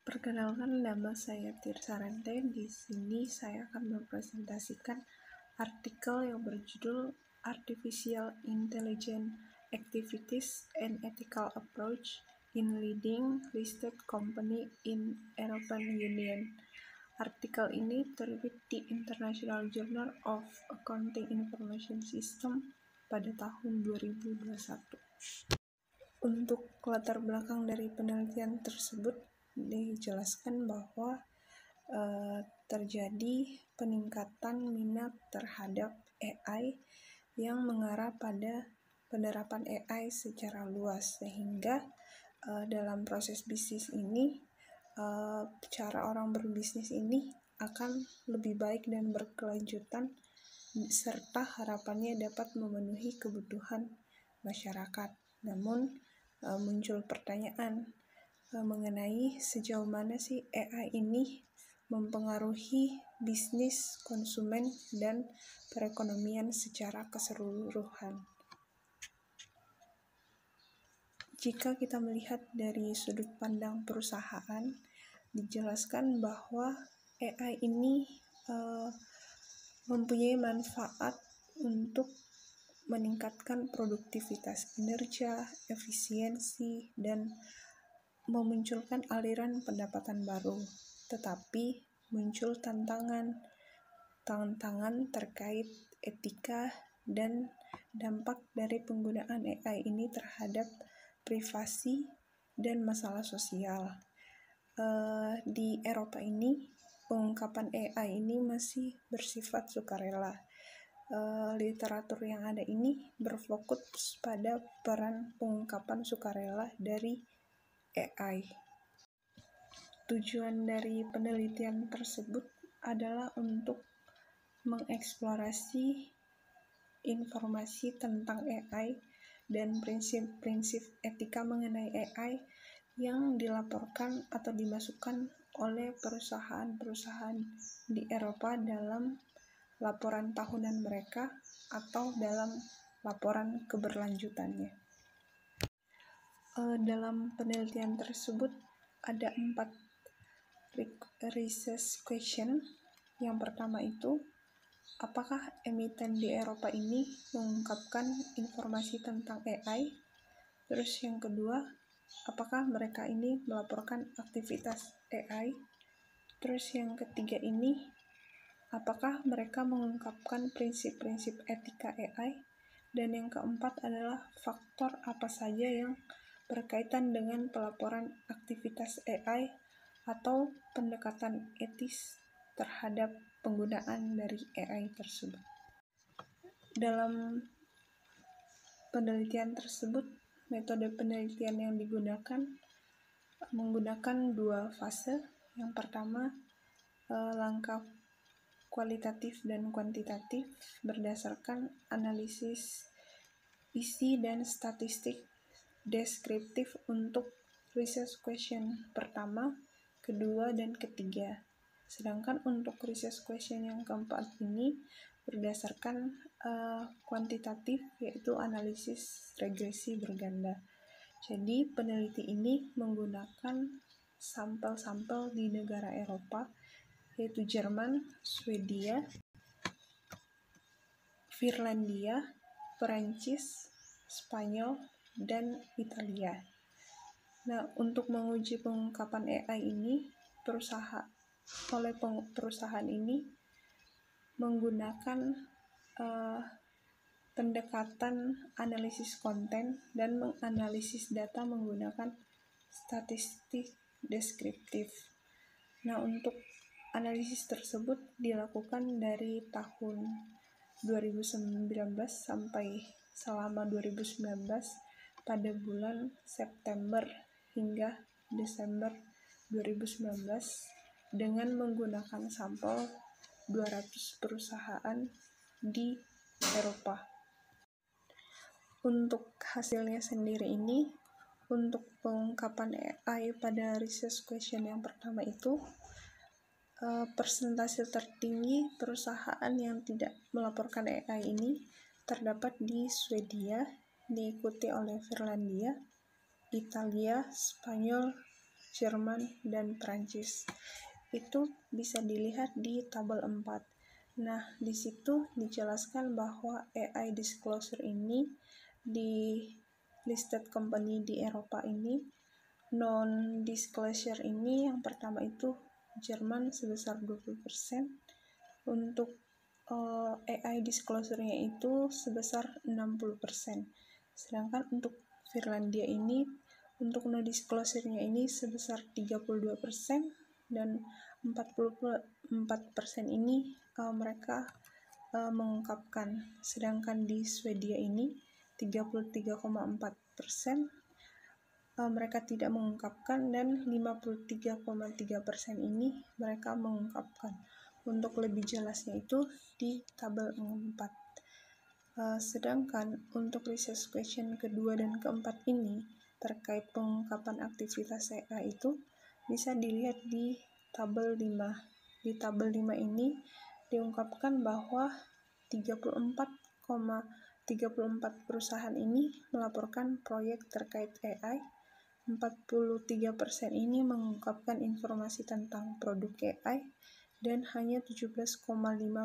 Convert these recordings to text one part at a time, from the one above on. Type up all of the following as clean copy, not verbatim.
Perkenalkan, nama saya Tirsa Rente. Di sini saya akan mempresentasikan artikel yang berjudul Artificial Intelligence Activities and Ethical Approach in Leading Listed Company in European Union. Artikel ini terbit di International Journal of Accounting Information System pada tahun 2021. Untuk latar belakang dari penelitian tersebut, dijelaskan bahwa terjadi peningkatan minat terhadap AI yang mengarah pada penerapan AI secara luas, sehingga dalam proses bisnis ini cara orang berbisnis ini akan lebih baik dan berkelanjutan, serta harapannya dapat memenuhi kebutuhan masyarakat. Namun muncul pertanyaan mengenai sejauh mana sih AI ini mempengaruhi bisnis, konsumen, dan perekonomian secara keseluruhan. Jika kita melihat dari sudut pandang perusahaan, dijelaskan bahwa AI ini mempunyai manfaat untuk meningkatkan produktivitas kinerja, efisiensi, dan memunculkan aliran pendapatan baru. Tetapi muncul tantangan terkait etika dan dampak dari penggunaan AI ini terhadap privasi dan masalah sosial. Di Eropa ini, pengungkapan AI ini masih bersifat sukarela. Literatur yang ada ini berfokus pada peran pengungkapan sukarela dari AI. Tujuan dari penelitian tersebut adalah untuk mengeksplorasi informasi tentang AI dan prinsip-prinsip etika mengenai AI yang dilaporkan atau dimasukkan oleh perusahaan-perusahaan di Eropa dalam laporan tahunan mereka atau dalam laporan keberlanjutannya. Dalam penelitian tersebut ada 4 research question. Yang pertama itu, apakah emiten di Eropa ini mengungkapkan informasi tentang AI? Terus yang kedua, apakah mereka ini melaporkan aktivitas AI? Terus yang ketiga ini, apakah mereka mengungkapkan prinsip-prinsip etika AI? Dan yang keempat adalah faktor apa saja yang berkaitan dengan pelaporan aktivitas AI atau pendekatan etis terhadap penggunaan dari AI tersebut. Dalam penelitian tersebut, metode penelitian yang digunakan menggunakan 2 fase. Yang pertama, langkah kualitatif dan kuantitatif berdasarkan analisis isi dan statistik deskriptif untuk research question pertama, kedua, dan ketiga. Sedangkan untuk research question yang keempat ini berdasarkan kuantitatif, yaitu analisis regresi berganda. Jadi peneliti ini menggunakan sampel-sampel di negara Eropa, yaitu Jerman, Swedia, Finlandia, Perancis, Spanyol, dan Italia. Nah, untuk menguji pengungkapan AI ini, perusahaan ini menggunakan pendekatan analisis konten dan menganalisis data menggunakan statistik deskriptif. Nah, untuk analisis tersebut dilakukan dari tahun 2019 sampai selama 2019 pada bulan September hingga Desember 2019 dengan menggunakan sampel 200 perusahaan di Eropa. Untuk hasilnya sendiri ini, untuk pengungkapan AI pada research question yang pertama itu, persentase tertinggi perusahaan yang tidak melaporkan AI ini terdapat di Swedia, diikuti oleh Finlandia, Italia, Spanyol, Jerman, dan Prancis. Itu bisa dilihat di tabel 4. Nah, di situ dijelaskan bahwa AI disclosure ini di listed company di Eropa ini, non-disclosure ini yang pertama itu Jerman sebesar 20%, untuk AI disclosure-nya itu sebesar 60%. Sedangkan untuk Finlandia ini, untuk no disclosure-nya ini sebesar 32%, dan 44% ini mereka mengungkapkan. Sedangkan di Swedia ini 33,4% mereka tidak mengungkapkan, dan 53,3% ini mereka mengungkapkan. Untuk lebih jelasnya itu di tabel 4. Sedangkan untuk research question kedua dan keempat ini terkait pengungkapan aktivitas AI itu bisa dilihat di tabel 5. Di tabel 5 ini diungkapkan bahwa 34,34 perusahaan ini melaporkan proyek terkait AI, 43% ini mengungkapkan informasi tentang produk AI, dan hanya 17,5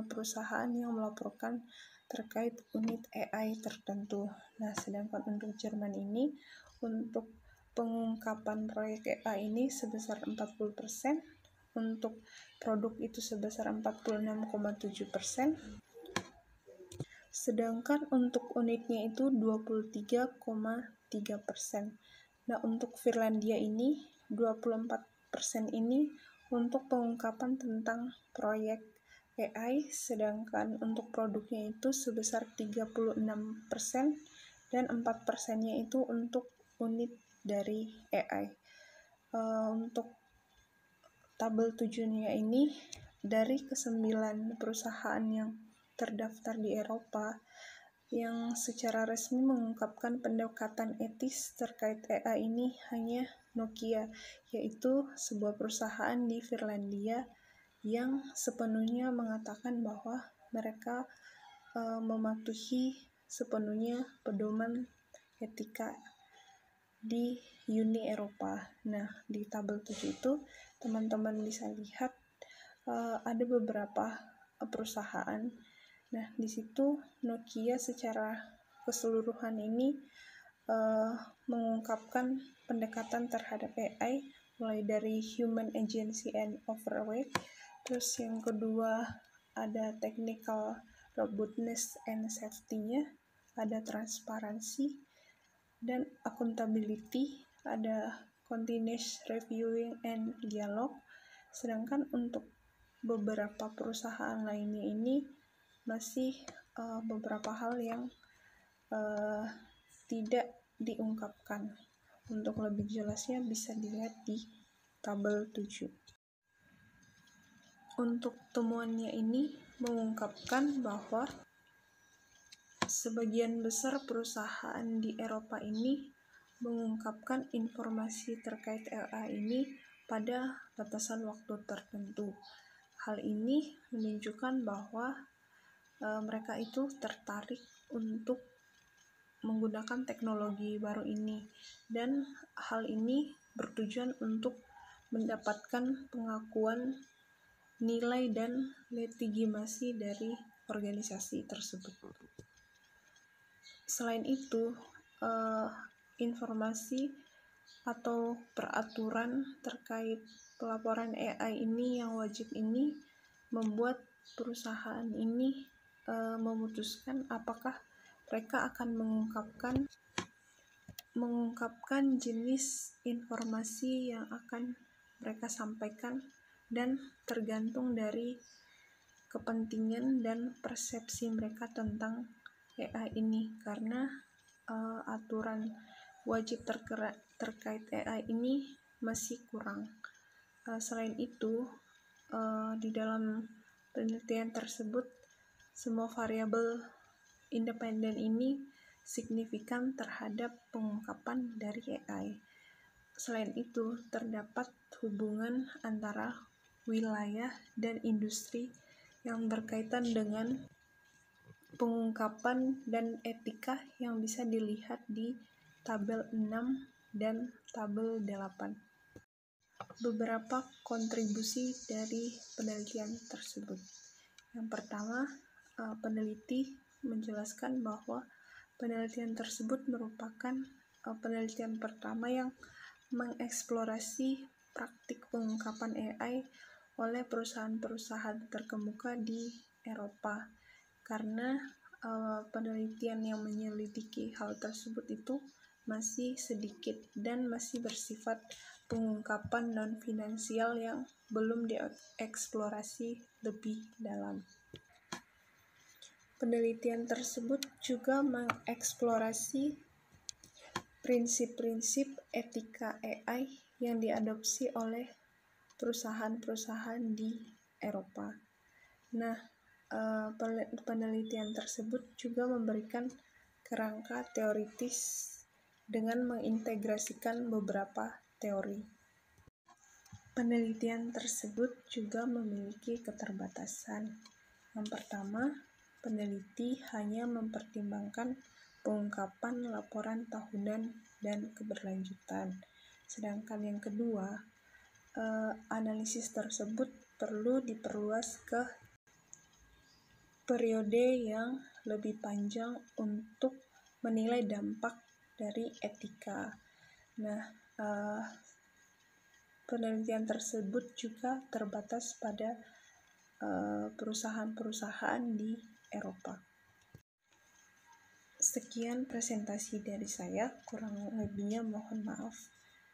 perusahaan yang melaporkan terkait unit AI tertentu. Nah, sedangkan untuk Jerman ini, untuk pengungkapan proyek AI ini sebesar 40%, untuk produk itu sebesar 46,7%, sedangkan untuk unitnya itu 23,3%. Nah, untuk Finlandia ini 24% ini untuk pengungkapan tentang proyek AI, sedangkan untuk produknya itu sebesar 36%, dan 4%-nya itu untuk unit dari AI. Untuk tabel 7-nya ini, dari ke-9 perusahaan yang terdaftar di Eropa yang secara resmi mengungkapkan pendekatan etis terkait AI ini hanya Nokia, yaitu sebuah perusahaan di Finlandia yang sepenuhnya mengatakan bahwa mereka mematuhi sepenuhnya pedoman etika di Uni Eropa. Nah, di tabel 7 itu teman-teman bisa lihat ada beberapa perusahaan. Nah, di situ Nokia secara keseluruhan ini mengungkapkan pendekatan terhadap AI, mulai dari human agency and overweight. Terus yang kedua ada technical robustness and safety-nya, ada transparansi dan accountability, ada continuous reviewing and dialogue. Sedangkan untuk beberapa perusahaan lainnya ini masih beberapa hal yang tidak diungkapkan. Untuk lebih jelasnya bisa dilihat di tabel 7. Untuk temuannya ini mengungkapkan bahwa sebagian besar perusahaan di Eropa ini mengungkapkan informasi terkait AI ini pada batasan waktu tertentu. Hal ini menunjukkan bahwa mereka itu tertarik untuk menggunakan teknologi baru ini, dan hal ini bertujuan untuk mendapatkan pengakuan nilai dan legitimasi dari organisasi tersebut. Selain itu, informasi atau peraturan terkait pelaporan AI ini yang wajib ini membuat perusahaan ini memutuskan apakah mereka akan mengungkapkan jenis informasi yang akan mereka sampaikan, dan tergantung dari kepentingan dan persepsi mereka tentang AI ini, karena aturan wajib terkait AI ini masih kurang. Selain itu, di dalam penelitian tersebut, semua variabel independen ini signifikan terhadap pengungkapan dari AI. Selain itu, terdapat hubungan antara wilayah dan industri yang berkaitan dengan pengungkapan dan etika yang bisa dilihat di tabel 6 dan tabel 8. beberapa kontribusi dari penelitian tersebut. Yang pertama, peneliti menjelaskan bahwa penelitian tersebut merupakan penelitian pertama yang mengeksplorasi praktik pengungkapan AI oleh perusahaan-perusahaan terkemuka di Eropa, karena penelitian yang menyelidiki hal tersebut itu masih sedikit dan masih bersifat pengungkapan non-finansial yang belum dieksplorasi lebih dalam. Penelitian tersebut juga mengeksplorasi prinsip-prinsip etika AI yang diadopsi oleh perusahaan-perusahaan di Eropa. Nah, penelitian tersebut juga memberikan kerangka teoritis dengan mengintegrasikan beberapa teori. Penelitian tersebut juga memiliki keterbatasan. Yang pertama, peneliti hanya mempertimbangkan pengungkapan laporan tahunan dan keberlanjutan. Sedangkan yang kedua, analisis tersebut perlu diperluas ke periode yang lebih panjang untuk menilai dampak dari etika. Nah, penelitian tersebut juga terbatas pada perusahaan-perusahaan di Eropa. Sekian presentasi dari saya, kurang lebihnya mohon maaf.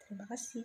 Terima kasih.